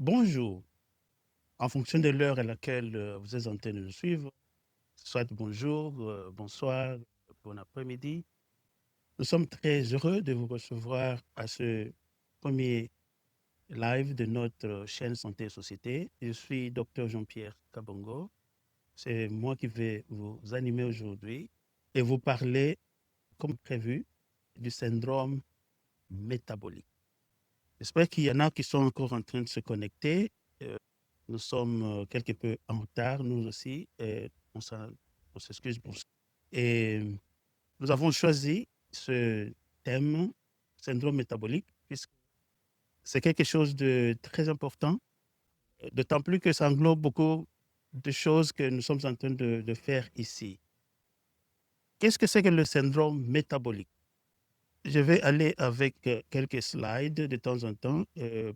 Bonjour, en fonction de l'heure à laquelle vous êtes en train de nous suivre, soit bonjour, bonsoir, bon après-midi. Nous sommes très heureux de vous recevoir à ce premier live de notre chaîne Santé et Société. Je suis Dr Jean-Pierre Kabongo. C'est moi qui vais vous animer aujourd'hui et vous parler, comme prévu, du syndrome métabolique. J'espère qu'il y en a qui sont encore en train de se connecter. Euh, Nous sommes quelque peu en retard, nous aussi, et on s'excuse pour ça. Et nous avons choisi ce thème, syndrome métabolique, puisque c'est quelque chose de très important, d'autant plus que ça englobe beaucoup de choses que nous sommes en train de faire ici. Qu'est-ce que c'est que le syndrome métabolique? Je vais aller avec quelques slides de temps en temps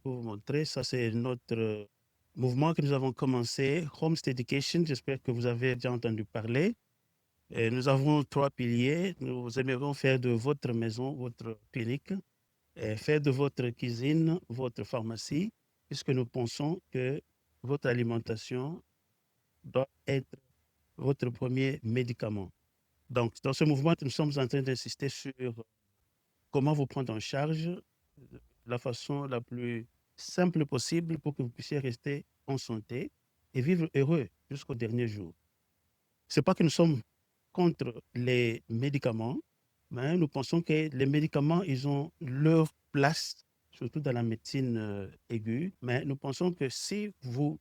pour vous montrer. Ça, c'est notre mouvement que nous avons commencé, Homestead Education. J'espère que vous avez déjà entendu parler. Et nous avons 3 piliers. Nous aimerions faire de votre maison votre clinique, et faire de votre cuisine votre pharmacie, puisque nous pensons que votre alimentation doit être votre premier médicament. Donc, dans ce mouvement, nous sommes en train d'insister sur comment vous prendre en charge de la façon la plus simple possible pour que vous puissiez rester en santé et vivre heureux jusqu'au dernier jour. Ce n'est pas que nous sommes contre les médicaments, mais nous pensons que les médicaments, ils ont leur place, surtout dans la médecine aiguë, mais nous pensons que si vous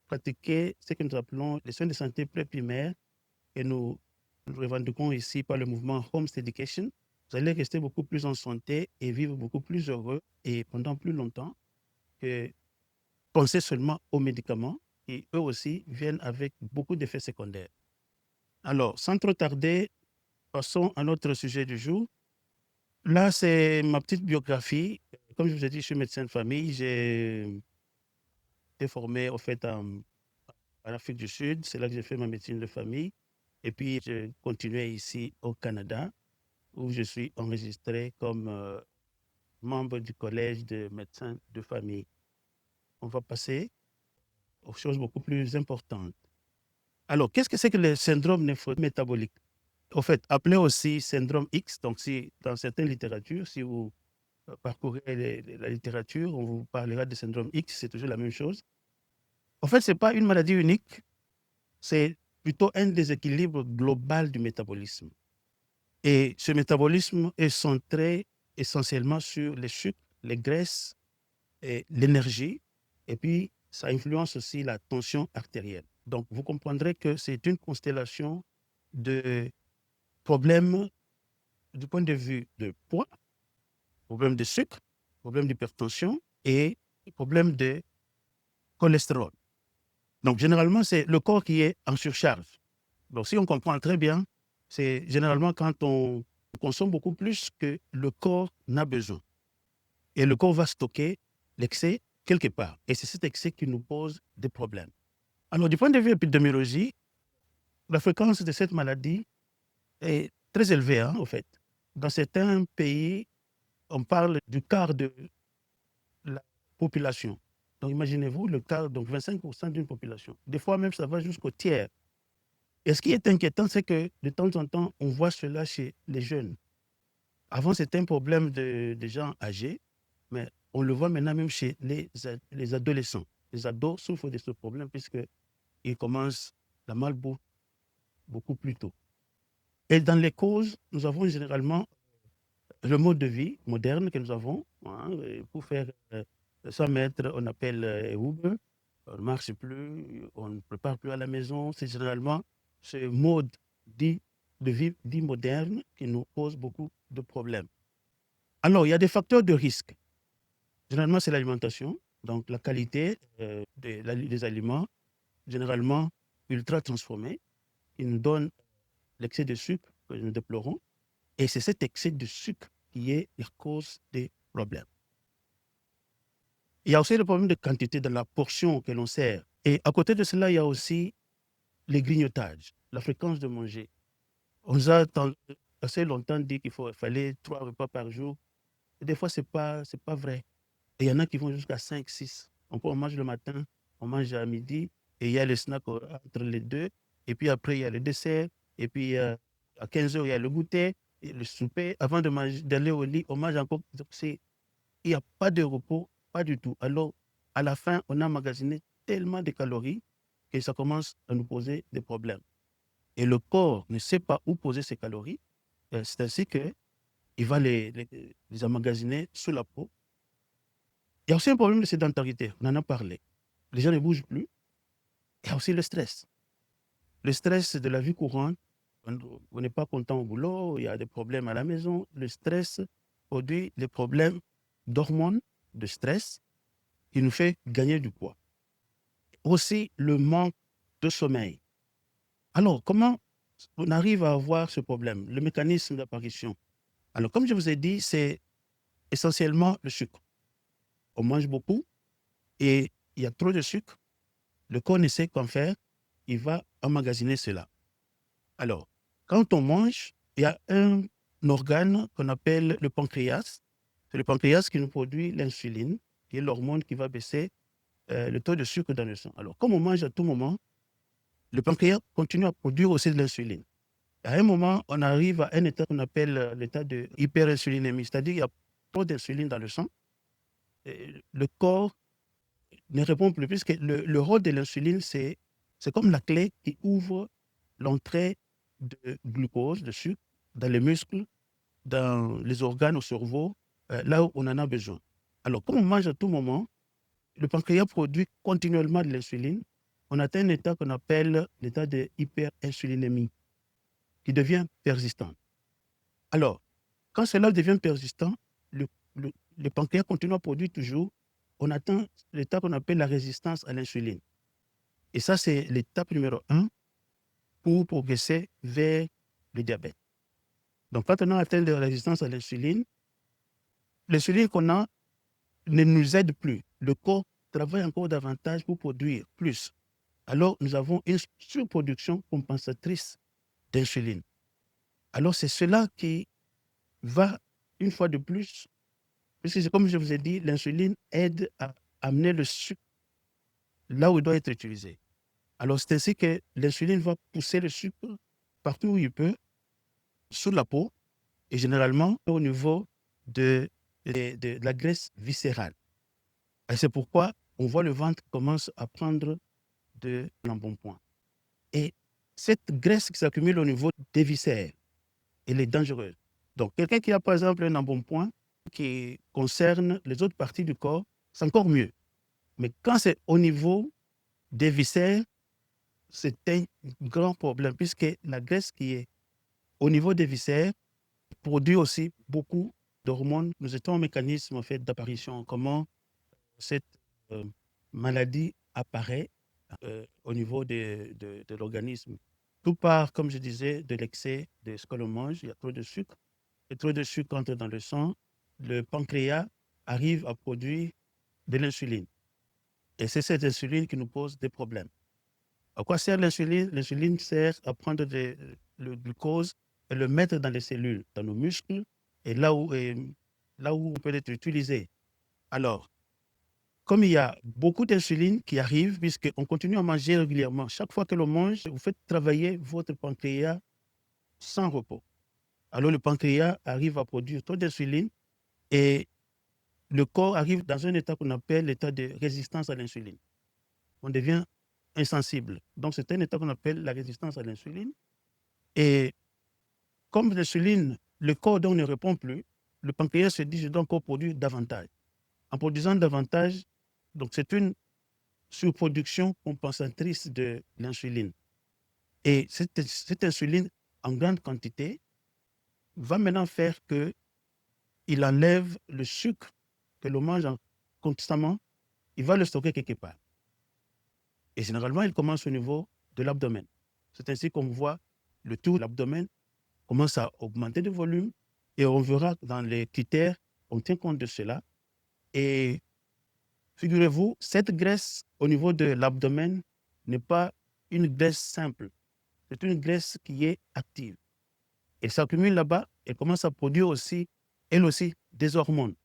pratiquez ce que nous appelons les soins de santé pré-primaires, et nous revendiquons ici par le mouvement Homestead Education, vous allez rester beaucoup plus en santé et vivre beaucoup plus heureux et pendant plus longtemps que penser seulement aux médicaments qui, eux aussi, viennent avec beaucoup d'effets secondaires. Alors, sans trop tarder, passons à notre sujet du jour. Là, c'est ma petite biographie. Comme je vous ai dit, je suis médecin de famille. J'ai été formé, au fait, en Afrique du Sud. C'est là que j'ai fait ma médecine de famille. Et puis, je continuais ici au Canada, où je suis enregistré comme membre du collège de médecins de famille. On va passer aux choses beaucoup plus importantes. Alors, qu'est-ce que c'est que le syndrome néphrométabolique? Au fait, appelé aussi syndrome X, donc si dans certaines littératures, si vous parcourez la littérature, on vous parlera de syndrome X, c'est toujours la même chose. En fait, ce n'est pas une maladie unique, c'est plutôt un déséquilibre global du métabolisme. Et ce métabolisme est centré essentiellement sur les sucres, les graisses et l'énergie. Et puis, ça influence aussi la tension artérielle. Donc, vous comprendrez que c'est une constellation de problèmes du point de vue de poids, problème de sucre, problème d'hypertension et problème de cholestérol. Donc, généralement, c'est le corps qui est en surcharge. Donc, si on comprend très bien, c'est généralement quand on consomme beaucoup plus que le corps n'a besoin. Et le corps va stocker l'excès quelque part. Et c'est cet excès qui nous pose des problèmes. Alors, du point de vue épidémiologie, la fréquence de cette maladie est très élevée, hein, au fait. Dans certains pays, on parle du quart de la population. Donc, imaginez-vous le quart, donc 25% d'une population. Des fois même, ça va jusqu'au tiers. Et ce qui est inquiétant, c'est que de temps en temps, on voit cela chez les jeunes. Avant, c'était un problème de gens âgés, mais on le voit maintenant même chez les adolescents. Les ados souffrent de ce problème puisqu'ils commencent la malbouffe beaucoup plus tôt. Et dans les causes, nous avons généralement le mode de vie moderne que nous avons. Hein, pour faire 100 mètres, on appelle Uber. On ne marche plus, on ne prépare plus à la maison. C'est généralement ce mode dit de vie dit moderne qui nous pose beaucoup de problèmes. Alors, il y a des facteurs de risque. Généralement, c'est l'alimentation, donc la qualité des aliments, généralement ultra transformés, qui nous donne l'excès de sucre que nous déplorons. Et c'est cet excès de sucre qui est la cause des problèmes. Il y a aussi le problème de quantité de la portion que l'on sert. Et à côté de cela, il y a aussi les grignotages, la fréquence de manger. On nous a assez longtemps dit qu'il fallait 3 repas par jour. Et des fois, ce n'est pas vrai. Et il y en a qui vont jusqu'à 5, 6. On mange le matin, on mange à midi, et il y a le snack entre les deux. Et puis après, il y a le dessert. Et puis à 15 heures, il y a le goûter, et le souper. Avant d'aller au lit, on mange encore. Donc, il n'y a pas de repos, pas du tout. Alors, à la fin, on a emmagasiné tellement de calories que ça commence à nous poser des problèmes. Et le corps ne sait pas où poser ses calories. C'est ainsi qu'il va les emmagasiner sous la peau. Il y a aussi un problème de sédentarité, on en a parlé. Les gens ne bougent plus. Il y a aussi le stress. Le stress de la vie courante, on n'est pas content au boulot, il y a des problèmes à la maison. Le stress produit des problèmes d'hormones, de stress, qui nous fait gagner du poids. Aussi, le manque de sommeil. Alors, comment on arrive à avoir ce problème? Le mécanisme d'apparition. Alors, comme je vous ai dit, c'est essentiellement le sucre. On mange beaucoup et il y a trop de sucre. Le corps ne sait qu'en faire, il va emmagasiner cela. Alors, quand on mange, il y a un organe qu'on appelle le pancréas. C'est le pancréas qui nous produit l'insuline, qui est l'hormone qui va baisser le taux de sucre dans le sang. Alors, comme on mange à tout moment, le pancréas continue à produire aussi de l'insuline. À un moment, on arrive à un état qu'on appelle l'état de hyperinsulinémie, c'est-à-dire qu'il y a trop d'insuline dans le sang. Et le corps ne répond plus, puisque le rôle de l'insuline, c'est comme la clé qui ouvre l'entrée de glucose, de sucre, dans les muscles, dans les organes, au cerveau, là où on en a besoin. Alors, comme on mange à tout moment, le pancréas produit continuellement de l'insuline. On atteint un état qu'on appelle l'état de hyperinsulinémie, qui devient persistant. Alors, quand cela devient persistant, le pancréas continue à produire toujours. On atteint l'état qu'on appelle la résistance à l'insuline. Et ça, c'est l'étape numéro 1 pour progresser vers le diabète. Donc, quand on a atteint la résistance à l'insuline qu'on a ne nous aide plus. Le corps travaille encore davantage pour produire plus. Alors, nous avons une surproduction compensatrice d'insuline. Alors, c'est cela qui va, une fois de plus, puisque c'est comme je vous ai dit, l'insuline aide à amener le sucre là où il doit être utilisé. Alors, c'est ainsi que l'insuline va pousser le sucre partout où il peut, sous la peau, et généralement au niveau de la graisse viscérale. Et c'est pourquoi on voit le ventre commence à prendre de l'embonpoint. Et cette graisse qui s'accumule au niveau des viscères, elle est dangereuse. Donc, quelqu'un qui a par exemple un embonpoint qui concerne les autres parties du corps, c'est encore mieux. Mais quand c'est au niveau des viscères, c'est un grand problème, puisque la graisse qui est au niveau des viscères produit aussi beaucoup d'hormones. Nous étions au mécanisme en fait, d'apparition, comment cette maladie apparaît au niveau de l'organisme. Tout part, comme je disais, de l'excès de ce que l'on mange. Il y a trop de sucre. Et trop de sucre entre dans le sang. Le pancréas arrive à produire de l'insuline. Et c'est cette insuline qui nous pose des problèmes. À quoi sert l'insuline? L'insuline sert à prendre le glucose et le mettre dans les cellules, dans nos muscles, et là où on peut être utilisé. Alors, comme il y a beaucoup d'insuline qui arrive, puisqu'on continue à manger régulièrement, chaque fois que l'on mange, vous faites travailler votre pancréas sans repos. Alors, le pancréas arrive à produire trop d'insuline et le corps arrive dans un état qu'on appelle l'état de résistance à l'insuline. On devient insensible. Donc, c'est un état qu'on appelle la résistance à l'insuline. Et comme l'insuline, le corps donc ne répond plus, le pancréas se dit, je dois encore produire davantage. En produisant davantage, donc c'est une surproduction compensatrice de l'insuline. Et cette insuline, en grande quantité, va maintenant faire qu'il enlève le sucre que l'on mange constamment, il va le stocker quelque part. Et généralement, il commence au niveau de l'abdomen. C'est ainsi qu'on voit le tour de l'abdomen commence à augmenter de volume et on verra dans les critères, on tient compte de cela. Et figurez-vous, cette graisse au niveau de l'abdomen n'est pas une graisse simple. C'est une graisse qui est active. Elle s'accumule là-bas, elle commence à produire aussi, elle aussi, des hormones.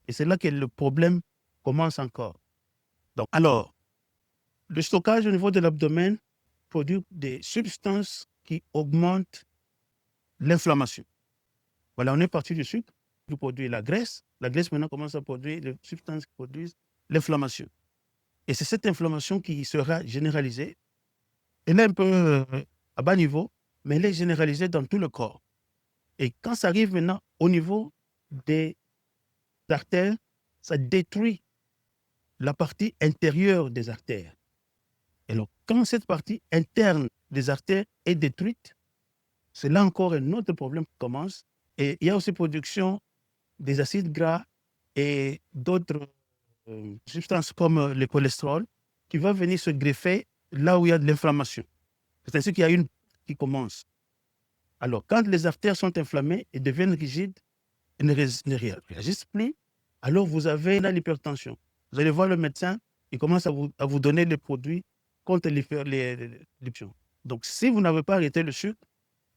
Et c'est là que le problème commence encore. Donc, alors, le stockage au niveau de l'abdomen produit des substances qui augmentent l'inflammation. Voilà, on est parti du sucre qui produit la graisse. La graisse maintenant commence à produire des substances qui produisent l'inflammation. Et c'est cette inflammation qui sera généralisée. Elle est un peu à bas niveau, mais elle est généralisée dans tout le corps. Et quand ça arrive maintenant au niveau des artères, ça détruit la partie intérieure des artères. Et donc, quand cette partie interne des artères est détruite, c'est là encore un autre problème qui commence. Et il y a aussi production des acides gras et d'autres substances comme le cholestérol qui va venir se greffer là où il y a de l'inflammation. C'est ainsi qu'il y a une qui commence. Alors, quand les artères sont inflammées et deviennent rigides et ne réagissent plus, alors vous avez l'hypertension. Vous allez voir le médecin, il commence à vous donner les produits contre l'hypertension. Donc, si vous n'avez pas arrêté le sucre,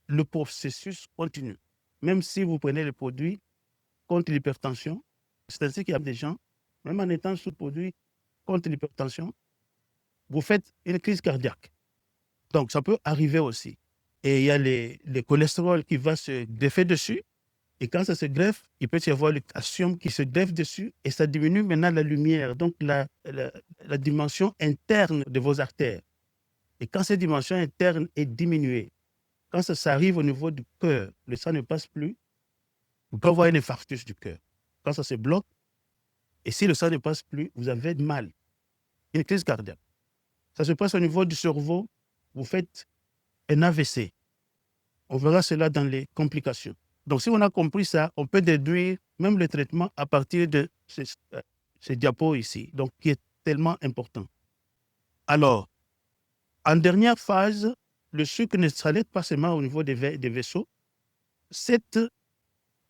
le processus continue. Même si vous prenez les produits contre l'hypertension, c'est ainsi qu'il y a des gens, même en étant sous produits contre l'hypertension, vous faites une crise cardiaque. Donc, ça peut arriver aussi. Et il y a le cholestérol qui va se greffer dessus. Et quand ça se greffe, il peut y avoir le calcium qui se greffe dessus et ça diminue maintenant la lumière, donc la dimension interne de vos artères. Et quand cette dimension interne est diminuée, quand ça arrive au niveau du cœur, le sang ne passe plus, vous pouvez avoir un infarctus du cœur. Quand ça se bloque, et si le sang ne passe plus, vous avez mal, une crise cardiaque. Ça se passe au niveau du cerveau, vous faites un AVC. On verra cela dans les complications. Donc, si on a compris ça, on peut déduire même le traitement à partir de ces diapos ici, donc qui est tellement important. Alors, en dernière phase, le sucre ne s'arrête pas seulement au niveau des vaisseaux. Cette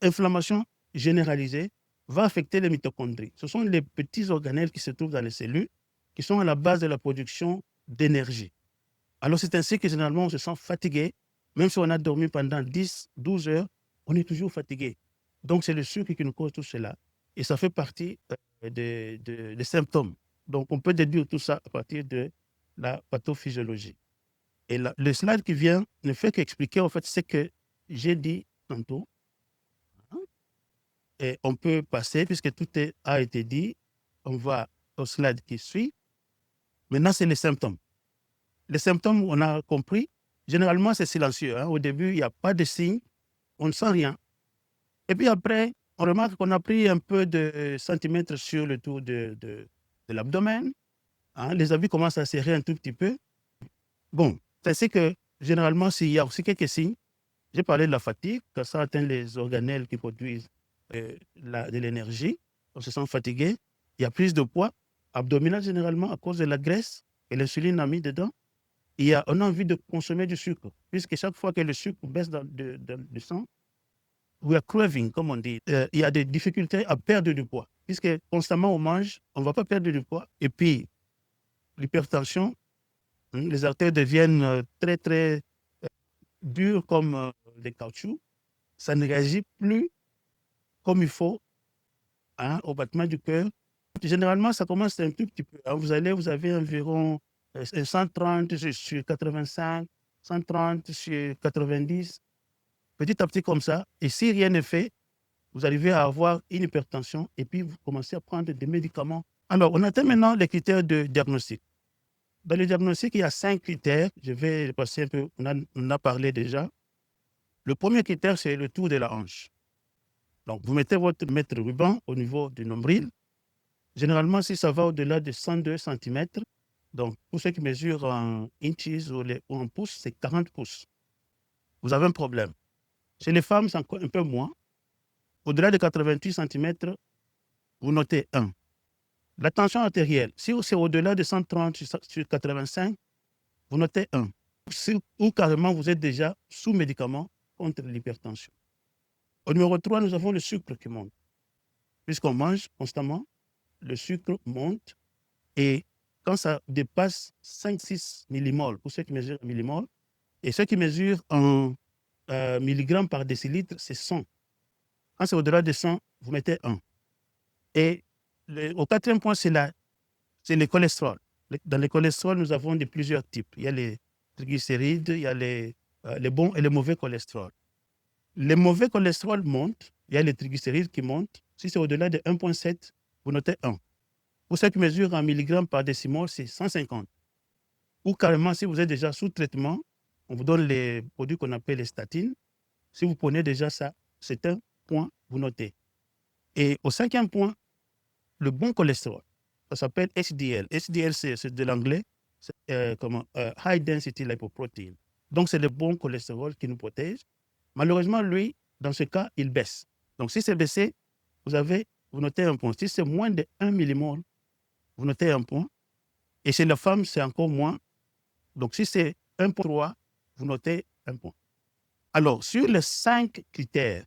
inflammation généralisée va affecter les mitochondries. Ce sont les petits organelles qui se trouvent dans les cellules qui sont à la base de la production d'énergie. Alors, c'est ainsi que généralement on se sent fatigué. Même si on a dormi pendant 10, 12 heures, on est toujours fatigué. Donc, c'est le sucre qui nous cause tout cela. Et ça fait partie des symptômes. Donc, on peut déduire tout ça à partir de la pathophysiologie. Et le slide qui vient ne fait qu'expliquer en fait ce que j'ai dit tantôt. Et on peut passer, puisque tout a été dit. On va au slide qui suit. Maintenant, c'est les symptômes. Les symptômes, on a compris, généralement, c'est silencieux. Au début, il n'y a pas de signe, on ne sent rien. Et puis après, on remarque qu'on a pris un peu de centimètres sur le tour de l'abdomen. Les habits commencent à serrer un tout petit peu. Bon, c'est que généralement, s'il y a aussi quelques signes, j'ai parlé de la fatigue, quand ça atteint les organelles qui produisent de l'énergie, on se sent fatigué. Il y a plus de poids abdominal généralement à cause de la graisse que l'insuline a mis dedans. On a envie de consommer du sucre, puisque chaque fois que le sucre baisse dans le sang, we are craving, comme on dit. Il y a des difficultés à perdre du poids, puisque constamment on mange, on ne va pas perdre du poids. Et puis, l'hypertension, les artères deviennent très, très dures comme des caoutchoucs. Ça ne réagit plus comme il faut au battement du cœur. Généralement, ça commence un tout petit peu. Vous avez environ 130 sur 85, 130 sur 90, petit à petit comme ça. Et si rien n'est fait, vous arrivez à avoir une hypertension et puis vous commencez à prendre des médicaments. Alors, on atteint maintenant les critères de diagnostic. Dans le diagnostic, il y a 5 critères. Je vais passer un peu, on en a parlé déjà. Le premier critère, c'est le tour de la hanche. Donc, vous mettez votre mètre ruban au niveau du nombril. Généralement, si ça va au-delà de 102 cm, donc pour ceux qui mesurent en inches ou en pouces, c'est 40 pouces. Vous avez un problème. Chez les femmes, c'est encore un peu moins. Au-delà de 88 cm, vous notez 1. La tension artérielle, si c'est au-delà de 130 sur 85, vous notez 1. Ou carrément, vous êtes déjà sous médicament contre l'hypertension. Au numéro 3, nous avons le sucre qui monte. Puisqu'on mange constamment, le sucre monte et quand ça dépasse 5-6 millimoles, pour ceux qui mesurent en millimoles, et ceux qui mesurent en milligrammes par décilitre, c'est 100. Quand c'est au-delà de 100, vous mettez 1. Et au quatrième point, c'est la c'est le cholestérol. Dans le cholestérol, nous avons de plusieurs types. Il y a les triglycérides, il y a les bons et les mauvais cholestérol. Les mauvais cholestérol montent, il y a les triglycérides qui montent. Si c'est au-delà de 1,7, vous notez 1. Pour ceux qui mesurent en milligrammes par décimole, c'est 150. Ou carrément, si vous êtes déjà sous traitement, on vous donne les produits qu'on appelle les statines. Si vous prenez déjà ça, c'est un point, vous notez. Et au 5e point, le bon cholestérol, ça s'appelle HDL. HDL, c'est de l'anglais, High Density Lipoprotein. Donc, c'est le bon cholestérol qui nous protège. Malheureusement, lui, dans ce cas, il baisse. Donc, si c'est baissé, vous notez un point. Si c'est moins de 1 millimole, vous notez un point. Et chez la femme, c'est encore moins. Donc, si c'est 1,3, vous notez un point. Alors, sur les 5 critères,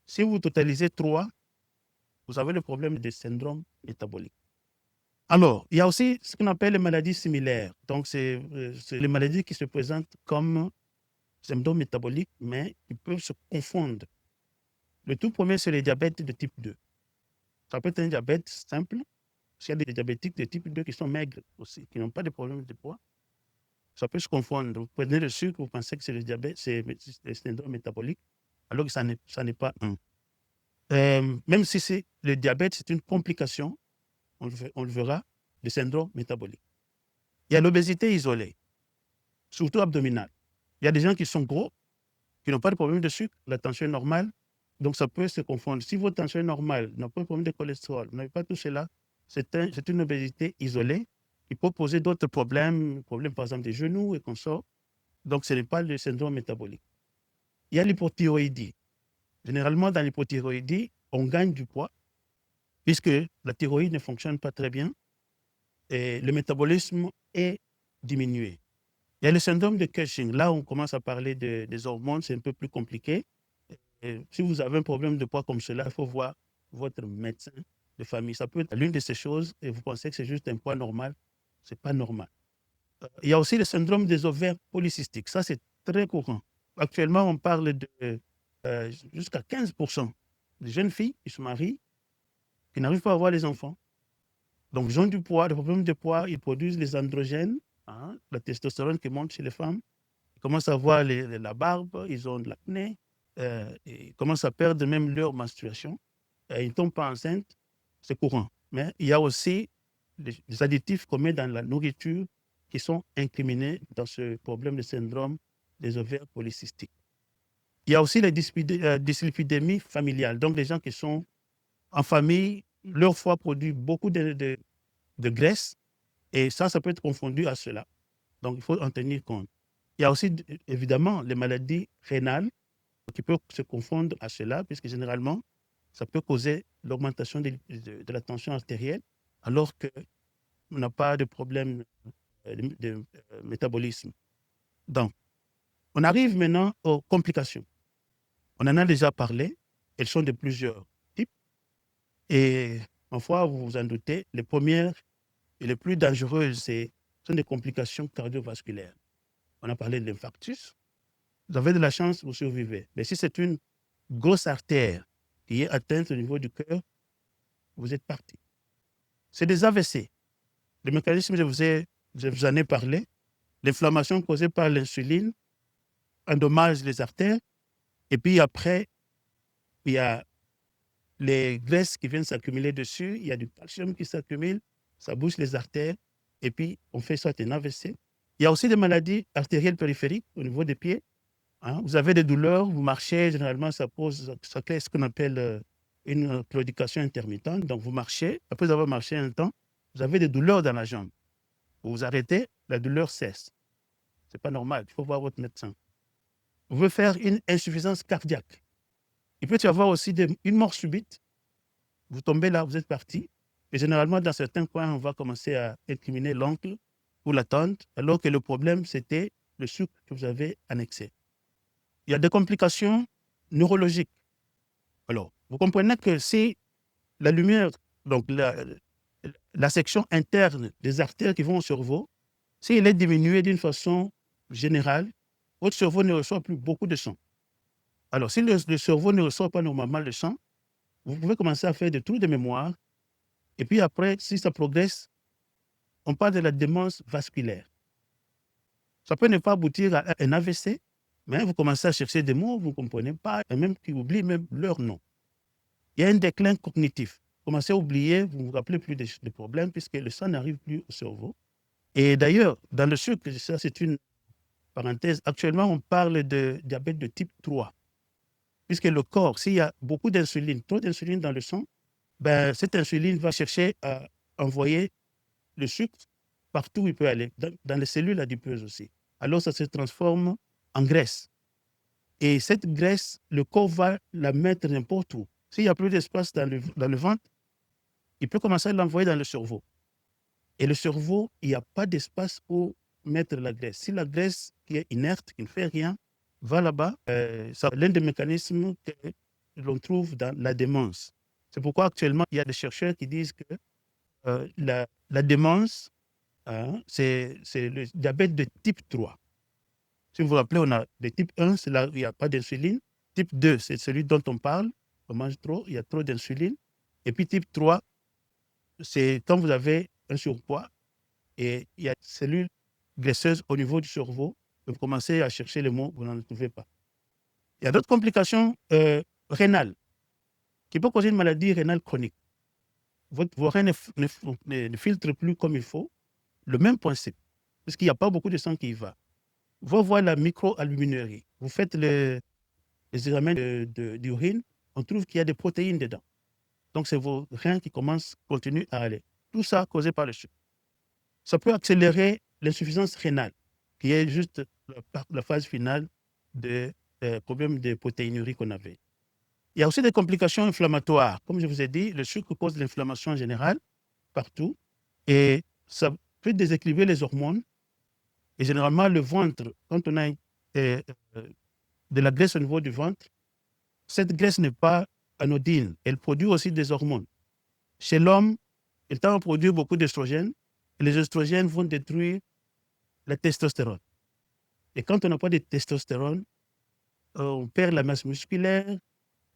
si vous totalisez 3, vous avez le problème de syndrome métabolique. Alors, il y a aussi ce qu'on appelle les maladies similaires. Donc, c'est les maladies qui se présentent comme symptômes métaboliques, mais qui peuvent se confondre. Le tout premier, c'est le diabète de type 2. Ça peut être un diabète simple. Il y a des diabétiques de type 2 qui sont maigres aussi, qui n'ont pas de problème de poids. Ça peut se confondre. Vous prenez le sucre, vous pensez que c'est le diabète, c'est le syndrome métabolique, alors que ça n'est pas un. Même si c'est le diabète, c'est une complication, on le verra, du syndrome métabolique. Il y a l'obésité isolée, surtout abdominale. Il y a des gens qui sont gros, qui n'ont pas de problème de sucre, la tension est normale, donc ça peut se confondre. Si votre tension est normale, vous n'avez pas de problème de cholestérol, vous n'avez pas tout cela, c'est une obésité isolée qui peut poser d'autres problèmes par exemple des genoux et consorts. Donc, ce n'est pas le syndrome métabolique. Il y a l'hypothyroïdie. Généralement, dans l'hypothyroïdie, on gagne du poids puisque la thyroïde ne fonctionne pas très bien et le métabolisme est diminué. Il y a le syndrome de Cushing. Là, on commence à parler des hormones, c'est un peu plus compliqué. Et si vous avez un problème de poids comme cela, il faut voir votre médecin de famille. Ça peut être l'une de ces choses et vous pensez que c'est juste un poids normal. Ce n'est pas normal. Il y a aussi le syndrome des ovaires polycystiques. Ça, c'est très courant. Actuellement, on parle de jusqu'à 15% de jeunes filles qui se marient, qui n'arrivent pas à avoir les enfants. Donc, ils ont du poids, des problèmes de poids, ils produisent les androgènes, la testostérone qui monte chez les femmes. Ils commencent à avoir la barbe, ils ont de l'acné, ils commencent à perdre même leur menstruation. Ils ne tombent pas enceintes, c'est courant. Mais il y a aussi les additifs qu'on met dans la nourriture qui sont incriminés dans ce problème de syndrome des ovaires polycystiques. Il y a aussi les dyslipidémies familiales, donc les gens qui sont en famille, leur foie produit beaucoup de graisse et ça peut être confondu à cela. Donc, il faut en tenir compte. Il y a aussi, évidemment, les maladies rénales qui peuvent se confondre à cela, puisque généralement, ça peut causer l'augmentation de la tension artérielle, alors qu'on n'a pas de problème de métabolisme. Donc, on arrive maintenant aux complications. On en a déjà parlé, elles sont de plusieurs types. Et parfois, vous vous en doutez, les premières et les plus dangereuses, sont des complications cardiovasculaires. On a parlé de l'infarctus. Vous avez de la chance, vous survivez. Mais si c'est une grosse artère qui est atteinte au niveau du cœur, vous êtes parti. C'est des AVC. Le mécanisme, je vous en ai parlé. L'inflammation causée par l'insuline endommage les artères. Et puis après, il y a les graisses qui viennent s'accumuler dessus. Il y a du calcium qui s'accumule. Ça bouche les artères. Et puis, on fait soit un AVC. Il y a aussi des maladies artérielles périphériques au niveau des pieds. Vous avez des douleurs, vous marchez, généralement, ça crée ce qu'on appelle une claudication intermittente. Donc, vous marchez, après avoir marché un temps, vous avez des douleurs dans la jambe. Vous vous arrêtez, la douleur cesse. Ce n'est pas normal, il faut voir votre médecin. Vous pouvez faire une insuffisance cardiaque. Il peut y avoir aussi une mort subite. Vous tombez là, vous êtes parti. Et généralement, dans certains coins, on va commencer à incriminer l'oncle ou la tante, alors que le problème, c'était le sucre que vous avez annexé. Il y a des complications neurologiques. Alors, vous comprenez que si la lumière, donc la section interne des artères qui vont au cerveau, si elle est diminuée d'une façon générale, votre cerveau ne reçoit plus beaucoup de sang. Alors, si le cerveau ne reçoit pas normalement le sang, vous pouvez commencer à faire des trous de mémoire. Et puis après, si ça progresse, on parle de la démence vasculaire. Ça peut ne pas aboutir à un AVC, mais vous commencez à chercher des mots, vous ne comprenez pas, et même qui oublient même leur nom. Il y a un déclin cognitif. Vous commencez à oublier, vous ne vous rappelez plus des problèmes puisque le sang n'arrive plus au cerveau. Et d'ailleurs, dans le sucre, ça c'est une parenthèse, actuellement on parle de diabète de type 3. Puisque le corps, s'il y a beaucoup d'insuline, trop d'insuline dans le sang, ben, cette insuline va chercher à envoyer le sucre partout où il peut aller, dans les cellules adipeuses aussi. Alors ça se transforme en graisse. Et cette graisse, le corps va la mettre n'importe où. S'il n'y a plus d'espace dans le ventre, il peut commencer à l'envoyer dans le cerveau. Et le cerveau, il n'y a pas d'espace pour mettre la graisse. Si la graisse qui est inerte, qui ne fait rien, va là-bas, c'est l'un des mécanismes que l'on trouve dans la démence. C'est pourquoi actuellement, il y a des chercheurs qui disent que la démence, c'est le diabète de type 3. Si vous vous rappelez, on a le type 1, c'est là où il n'y a pas d'insuline. Type 2, c'est celui dont on parle. On mange trop, il y a trop d'insuline. Et puis type 3, c'est quand vous avez un surpoids et il y a des cellules graisseuses au niveau du cerveau. Vous commencez à chercher les mots, vous n'en trouvez pas. Il y a d'autres complications rénales qui peuvent causer une maladie rénale chronique. Vos reins ne filtrent plus comme il faut. Le même principe, puisqu'il n'y a pas beaucoup de sang qui y va. Vous voyez la microalbuminurie. Vous faites les examens d'urine, on trouve qu'il y a des protéines dedans. Donc, c'est vos reins qui continuent à aller. Tout ça causé par le sucre. Ça peut accélérer l'insuffisance rénale, qui est juste la phase finale des problèmes de protéinurie qu'on avait. Il y a aussi des complications inflammatoires. Comme je vous ai dit, le sucre cause de l'inflammation en général, partout, et ça peut déséquilibrer les hormones. Et généralement, le ventre, quand on a de la graisse au niveau du ventre, cette graisse n'est pas anodine. Elle produit aussi des hormones. Chez l'homme, il tend à produire beaucoup d'estrogènes. Et les estrogènes vont détruire la testostérone. Et quand on n'a pas de testostérone, on perd la masse musculaire,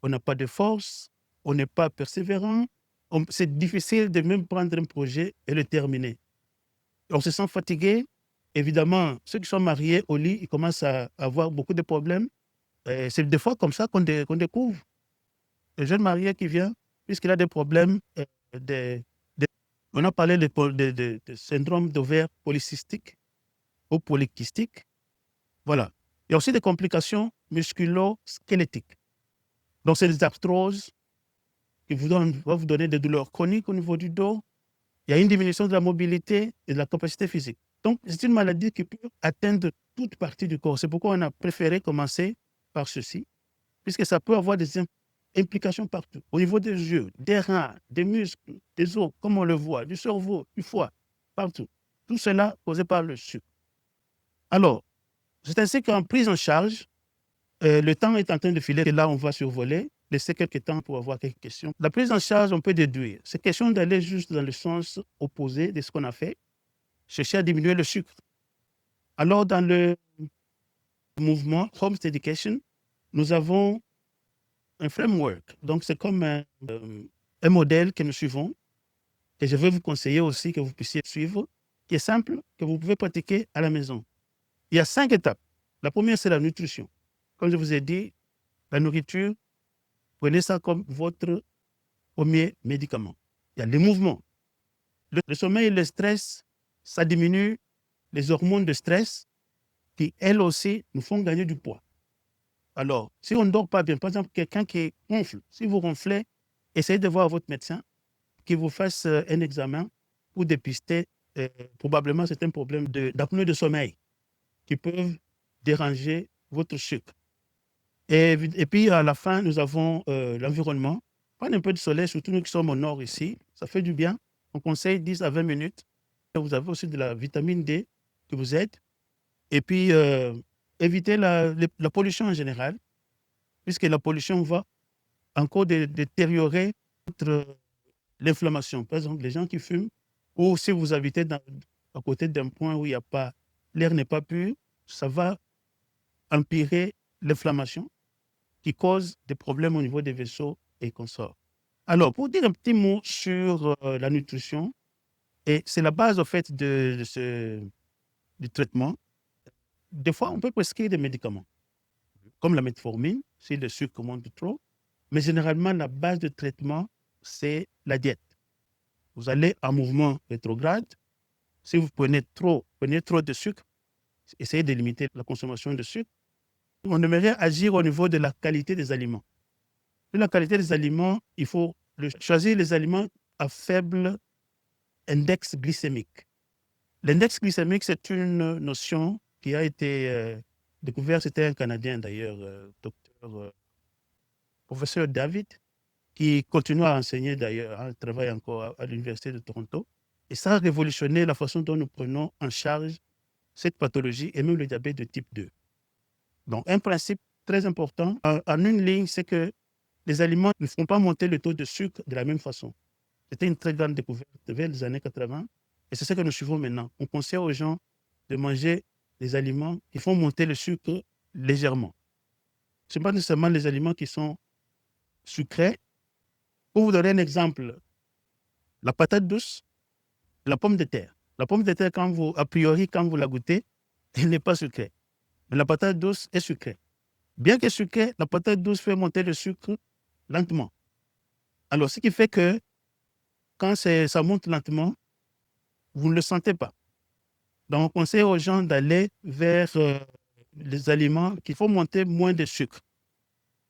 on n'a pas de force, on n'est pas persévérant. C'est difficile de même prendre un projet et le terminer. On se sent fatigué. Évidemment, ceux qui sont mariés au lit, ils commencent à avoir beaucoup de problèmes. Et c'est des fois comme ça qu'on découvre le jeune marié qui vient, puisqu'il a des problèmes. On a parlé de syndrome d'ovaire polycystique ou polykystique. Voilà. Il y a aussi des complications musculo-squelettiques. Donc, c'est des arthroses qui vont vous donner des douleurs chroniques au niveau du dos. Il y a une diminution de la mobilité et de la capacité physique. Donc, c'est une maladie qui peut atteindre toute partie du corps. C'est pourquoi on a préféré commencer par ceci, puisque ça peut avoir des implications partout. Au niveau des yeux, des reins, des muscles, des os, comme on le voit, du cerveau, du foie, partout. Tout cela causé par le sucre. Alors, c'est ainsi qu'en prise en charge, le temps est en train de filer et là, on va survoler, laisser quelques temps pour avoir quelques questions. La prise en charge, on peut déduire. C'est question d'aller juste dans le sens opposé de ce qu'on a fait, chercher à diminuer le sucre. Alors, dans le mouvement Home Education, nous avons un framework. Donc, c'est comme un modèle que nous suivons, que je vais vous conseiller aussi que vous puissiez suivre, qui est simple, que vous pouvez pratiquer à la maison. Il y a 5 étapes. La première, c'est la nutrition. Comme je vous ai dit, la nourriture, prenez ça comme votre premier médicament. Il y a les mouvements. Le sommeil et le stress, ça diminue les hormones de stress qui, elles aussi, nous font gagner du poids. Alors, si on ne dort pas bien, par exemple, quelqu'un qui ronfle, si vous ronflez, essayez de voir votre médecin qui vous fasse un examen pour dépister. Probablement, c'est un problème d'apnée de sommeil qui peuvent déranger votre sucre. Et puis, à la fin, nous avons l'environnement. Prenez un peu de soleil, surtout nous qui sommes au nord ici. Ça fait du bien. On conseille 10 à 20 minutes. Vous avez aussi de la vitamine D qui vous aide. Et puis, évitez la pollution en général, puisque la pollution va encore détériorer l'inflammation. Par exemple, les gens qui fument, ou si vous habitez à côté d'un point où il y a pas, l'air n'est pas pur, ça va empirer l'inflammation qui cause des problèmes au niveau des vaisseaux et consorts. Alors, pour dire un petit mot sur la nutrition, Et c'est la base, au fait, du traitement. Des fois, on peut prescrire des médicaments, comme la metformine, si le sucre monte trop. Mais généralement, la base de traitement, c'est la diète. Vous allez en mouvement rétrograde. Si vous prenez trop de sucre, essayez de limiter la consommation de sucre. On aimerait agir au niveau de la qualité des aliments. Pour la qualité des aliments, il faut choisir les aliments à faible index glycémique. L'index glycémique, c'est une notion qui a été découverte, c'était un Canadien d'ailleurs, professeur David, qui continue à enseigner d'ailleurs, il travaille encore à l'Université de Toronto. Et ça a révolutionné la façon dont nous prenons en charge cette pathologie et même le diabète de type 2. Donc, un principe très important en une ligne, c'est que les aliments ne font pas monter le taux de sucre de la même façon. C'était une très grande découverte vers les années 80 et c'est ce que nous suivons maintenant. On conseille aux gens de manger des aliments qui font monter le sucre légèrement. Ce n'est pas nécessairement les aliments qui sont sucrés. Pour vous donner un exemple, la patate douce, la pomme de terre. La pomme de terre, a priori, quand vous la goûtez, elle n'est pas sucrée. Mais la patate douce est sucrée. Bien que sucrée, la patate douce fait monter le sucre lentement. Alors, ce qui fait que quand ça monte lentement, vous ne le sentez pas. Donc, on conseille aux gens d'aller vers les aliments qui font monter moins de sucre.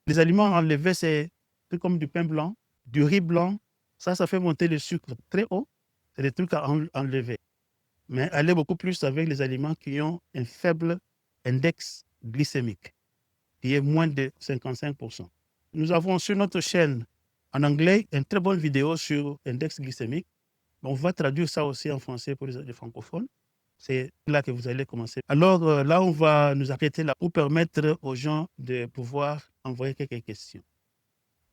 Les aliments enlevés, c'est comme du pain blanc, du riz blanc. Ça fait monter le sucre très haut. C'est des trucs à enlever. Mais allez beaucoup plus avec les aliments qui ont un faible index glycémique, qui est moins de 55%. Nous avons sur notre chaîne en anglais une très bonne vidéo sur l'index glycémique. On va traduire ça aussi en français pour les francophones. C'est là que vous allez commencer. Alors là, on va nous arrêter là pour permettre aux gens de pouvoir envoyer quelques questions.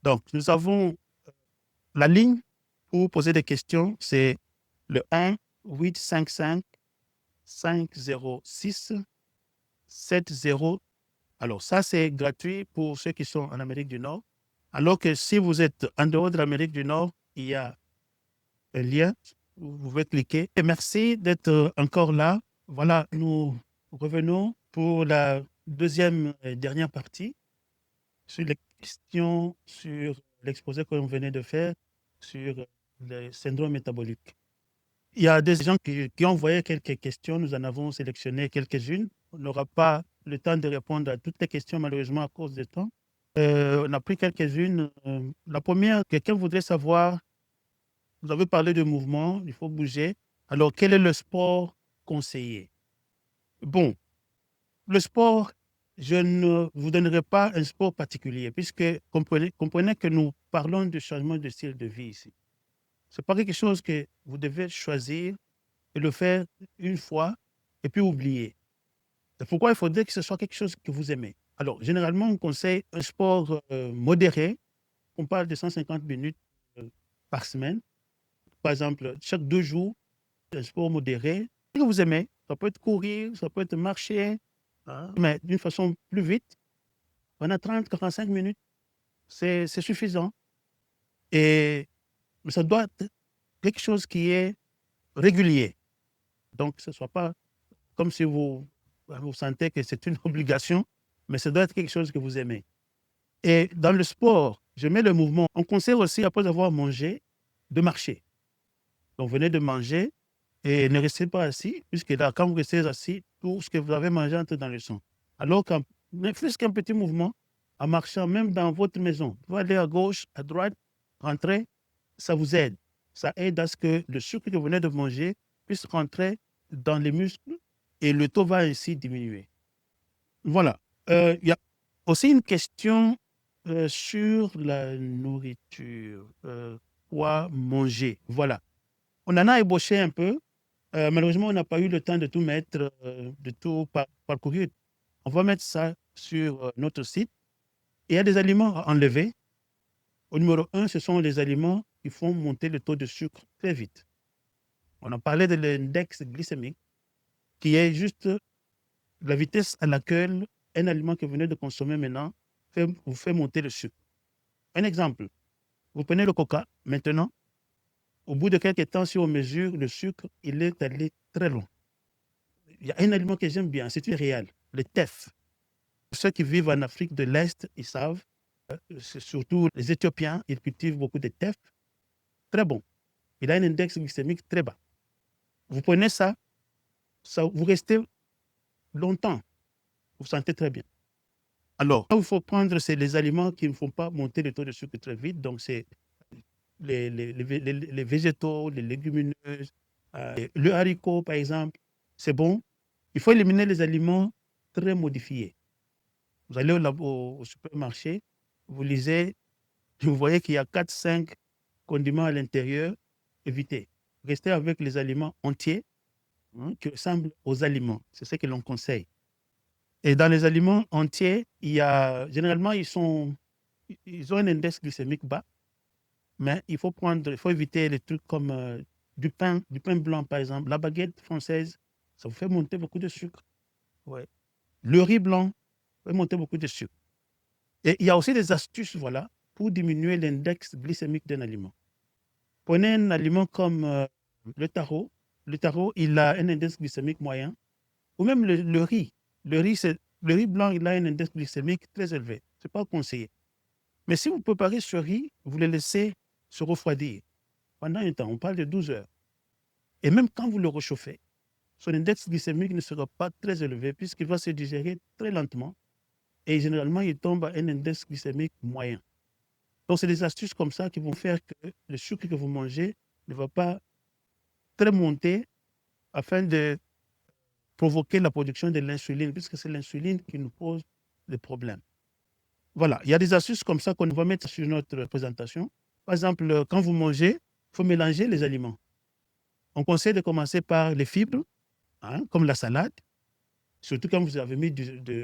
Donc, nous avons la ligne pour poser des questions. C'est le 1-855-506-70. Alors, ça, c'est gratuit pour ceux qui sont en Amérique du Nord. Alors que si vous êtes en dehors de l'Amérique du Nord, il y a un lien, vous pouvez cliquer. Et merci d'être encore là. Voilà, nous revenons pour la deuxième et dernière partie sur les questions sur l'exposé que l'on venait de faire sur le syndrome métabolique. Il y a des gens qui ont envoyé quelques questions. Nous en avons sélectionné quelques-unes. On n'aura pas le temps de répondre à toutes les questions, malheureusement, à cause du temps. On a pris quelques-unes. La première, quelqu'un voudrait savoir, vous avez parlé de mouvement, il faut bouger. Alors, quel est le sport conseillé? Bon, le sport, je ne vous donnerai pas un sport particulier, puisque comprenez que nous parlons de changement de style de vie ici. Ce n'est pas quelque chose que vous devez choisir et le faire une fois et puis oublier. C'est pourquoi il faudrait que ce soit quelque chose que vous aimez. Alors, généralement, on conseille un sport modéré. On parle de 150 minutes par semaine. Par exemple, chaque 2 jours, un sport modéré que vous aimez. Ça peut être courir, ça peut être marcher, mais d'une façon plus vite. Pendant 30-45 minutes, c'est suffisant. Et ça doit être quelque chose qui est régulier. Donc, ce ne soit pas comme si vous sentez que c'est une obligation, mais ça doit être quelque chose que vous aimez. Et dans le sport, je mets le mouvement. On conseille aussi, après avoir mangé, de marcher. Donc, venez de manger et ne restez pas assis, puisque là, quand vous restez assis, tout ce que vous avez mangé entre dans le sang. Alors, ne faites qu'un petit mouvement en marchant, même dans votre maison. Vous allez à gauche, à droite, rentrer, ça vous aide. Ça aide à ce que le sucre que vous venez de manger puisse rentrer dans les muscles et le taux va ainsi diminuer. Voilà. Il y a aussi une question sur la nourriture. Quoi manger? Voilà. On en a ébauché un peu. Malheureusement, on n'a pas eu le temps de tout mettre, de tout parcourir. On va mettre ça sur notre site. Il y a des aliments à enlever. Au numéro 1, ce sont les aliments qui font monter le taux de sucre très vite. On a parlé de l'index glycémique, qui est juste la vitesse à laquelle un aliment que vous venez de consommer maintenant vous fait monter le sucre. Un exemple, vous prenez le coca maintenant, Au bout de quelques temps, si on mesure le sucre, il est allé très loin. Il y a un aliment que j'aime bien, c'est une réal, le teff. Ceux qui vivent en Afrique de l'Est, ils savent, c'est surtout les Éthiopiens, ils cultivent beaucoup de teff. Très bon. Il a un index glycémique très bas. Vous prenez ça, vous restez longtemps. Vous vous sentez très bien. Alors, là où il faut prendre, c'est les aliments qui ne font pas monter le taux de sucre très vite. Donc, c'est les végétaux, les légumineuses, le haricot, par exemple. C'est bon. Il faut éliminer les aliments très modifiés. Vous allez au supermarché, vous lisez, vous voyez qu'il y a 4-5 condiments à l'intérieur. Évitez. Restez avec les aliments entiers qui ressemblent aux aliments. C'est ce que l'on conseille. Et dans les aliments entiers, généralement, ils ont un index glycémique bas, mais il faut éviter les trucs comme du pain blanc, par exemple. La baguette française, ça vous fait monter beaucoup de sucre. Ouais. Le riz blanc fait monter beaucoup de sucre. Et il y a aussi des astuces, voilà, pour diminuer l'index glycémique d'un aliment. Prenez un aliment comme le taro. Le taro, il a un index glycémique moyen. Ou même le riz. Le riz blanc, il a un index glycémique très élevé. Ce n'est pas conseillé. Mais si vous préparez ce riz, vous le laissez se refroidir pendant un temps. On parle de 12 heures. Et même quand vous le réchauffez, son index glycémique ne sera pas très élevé puisqu'il va se digérer très lentement. Et généralement, il tombe à un index glycémique moyen. Donc, c'est des astuces comme ça qui vont faire que le sucre que vous mangez ne va pas très monter afin de provoquer la production de l'insuline, puisque c'est l'insuline qui nous pose des problèmes. Voilà, il y a des astuces comme ça qu'on va mettre sur notre présentation. Par exemple, quand vous mangez, il faut mélanger les aliments. On conseille de commencer par les fibres, comme la salade, surtout quand vous avez mis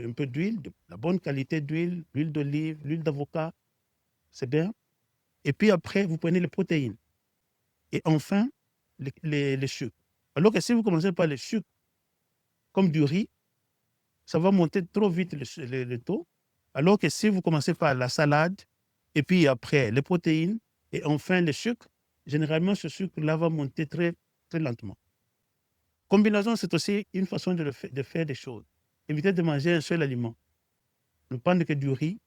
un peu d'huile, de la bonne qualité d'huile, l'huile d'olive, l'huile d'avocat, c'est bien. Et puis après, vous prenez les protéines. Et enfin, les sucres. Alors que si vous commencez par les sucres, comme du riz, ça va monter trop vite le taux. Alors que si vous commencez par la salade, et puis après les protéines, et enfin les sucres, généralement ce sucre-là va monter très, très lentement. Combinaison, c'est aussi une façon de faire des choses. Évitez de manger un seul aliment. Ne prendre que du riz,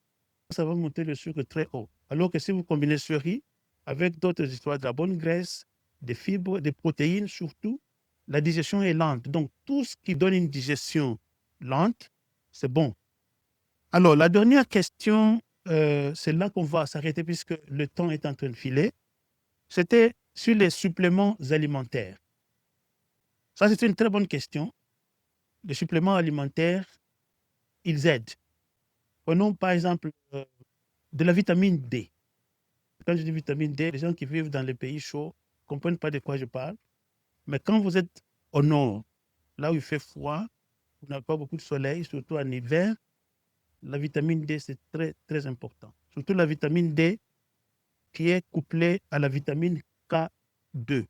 ça va monter le sucre très haut. Alors que si vous combinez ce riz avec d'autres histoires, de la bonne graisse, des fibres, des protéines surtout, la digestion est lente. Donc, tout ce qui donne une digestion lente, c'est bon. Alors, la dernière question, c'est là qu'on va s'arrêter puisque le temps est en train de filer. C'était sur les suppléments alimentaires. Ça, c'est une très bonne question. Les suppléments alimentaires, ils aident. Prenons par exemple de la vitamine D. Quand je dis vitamine D, les gens qui vivent dans les pays chauds ne comprennent pas de quoi je parle. Mais quand vous êtes au nord, là où il fait froid, vous n'avez pas beaucoup de soleil, surtout en hiver, la vitamine D, c'est très, très important. Surtout la vitamine D qui est couplée à la vitamine K2.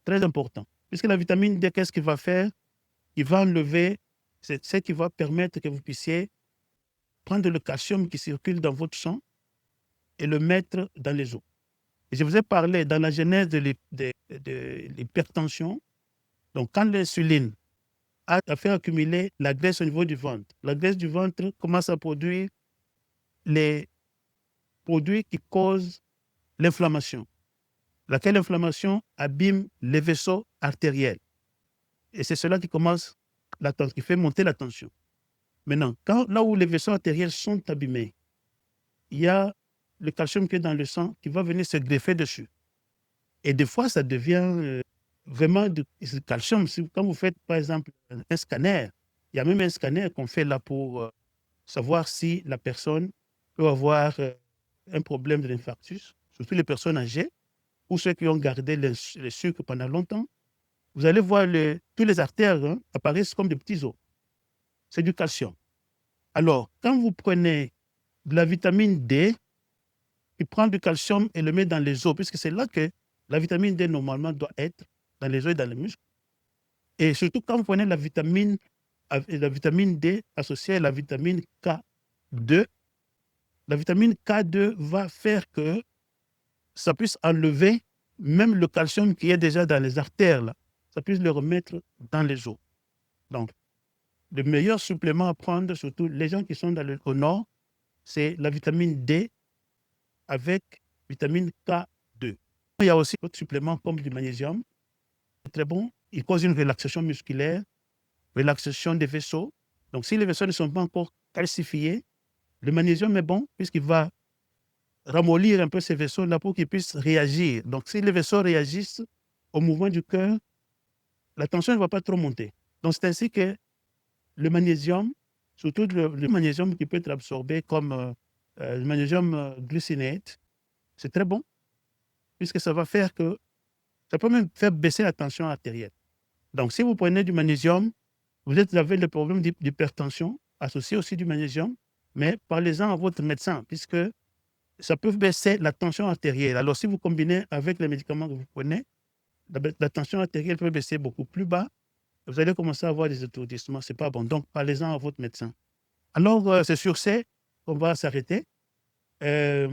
Très important. Puisque la vitamine D, qu'est-ce qu'il va faire? Il va enlever, c'est ce qui va permettre que vous puissiez prendre le calcium qui circule dans votre sang et le mettre dans les os. Et je vous ai parlé dans la genèse de l'hypertension. Donc, quand l'insuline a fait accumuler la graisse au niveau du ventre, la graisse du ventre commence à produire les produits qui causent l'inflammation, laquelle inflammation abîme les vaisseaux artériels. Et c'est cela qui commence qui fait monter la tension. Maintenant, là où les vaisseaux artériels sont abîmés, il y a le calcium qui est dans le sang qui va venir se greffer dessus. Et des fois, ça devient vraiment du calcium. Quand vous faites, par exemple, un scanner, il y a même un scanner qu'on fait là pour savoir si la personne peut avoir un problème de l'infarctus, surtout les personnes âgées ou ceux qui ont gardé le sucre pendant longtemps. Vous allez voir tous les artères apparaissent comme des petits os. C'est du calcium. Alors, quand vous prenez de la vitamine D, il prend du calcium et le met dans les os, puisque c'est là que la vitamine D, normalement, doit être, dans les os et dans les muscles. Et surtout, quand vous prenez la vitamine D associée à la vitamine K2, la vitamine K2 va faire que ça puisse enlever même le calcium qui est déjà dans les artères, là, ça puisse le remettre dans les os. Donc, le meilleur supplément à prendre, surtout les gens qui sont au nord, c'est la vitamine D avec vitamine K2. Il y a aussi d'autres suppléments comme du magnésium. C'est très bon. Il cause une relaxation musculaire, relaxation des vaisseaux. Donc, si les vaisseaux ne sont pas encore calcifiés, le magnésium est bon puisqu'il va ramollir un peu ces vaisseaux-là pour qu'ils puissent réagir. Donc, si les vaisseaux réagissent au mouvement du cœur, la tension ne va pas trop monter. Donc, c'est ainsi que le magnésium, surtout le magnésium qui peut être absorbé comme le magnésium glucinate, c'est très bon puisque ça va faire que ça peut même faire baisser la tension artérielle. Donc, si vous prenez du magnésium, vous avez le problème d'hypertension associé aussi du magnésium, mais parlez-en à votre médecin puisque ça peut baisser la tension artérielle. Alors, si vous combinez avec les médicaments que vous prenez, la tension artérielle peut baisser beaucoup plus bas. Vous allez commencer à avoir des étourdissements. Ce n'est pas bon. Donc, parlez-en à votre médecin. Alors, c'est sur ce qu'on va s'arrêter. Je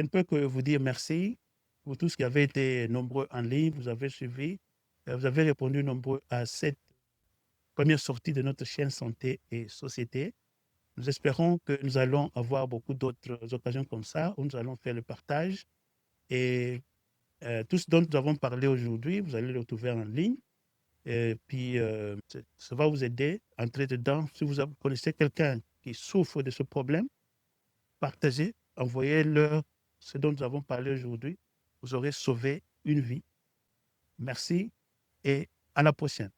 ne peux que vous dire merci pour tous qui avez été nombreux en ligne. Vous avez suivi, vous avez répondu nombreux à cette première sortie de notre chaîne Santé et Société. Nous espérons que nous allons avoir beaucoup d'autres occasions comme ça où nous allons faire le partage. Et tout ce dont nous avons parlé aujourd'hui, vous allez le retrouver en ligne. Et puis, ça va vous aider à entrer dedans. Si vous connaissez quelqu'un qui souffre de ce problème, partagez, envoyez-leur ce dont nous avons parlé aujourd'hui. Vous aurez sauvé une vie. Merci et à la prochaine.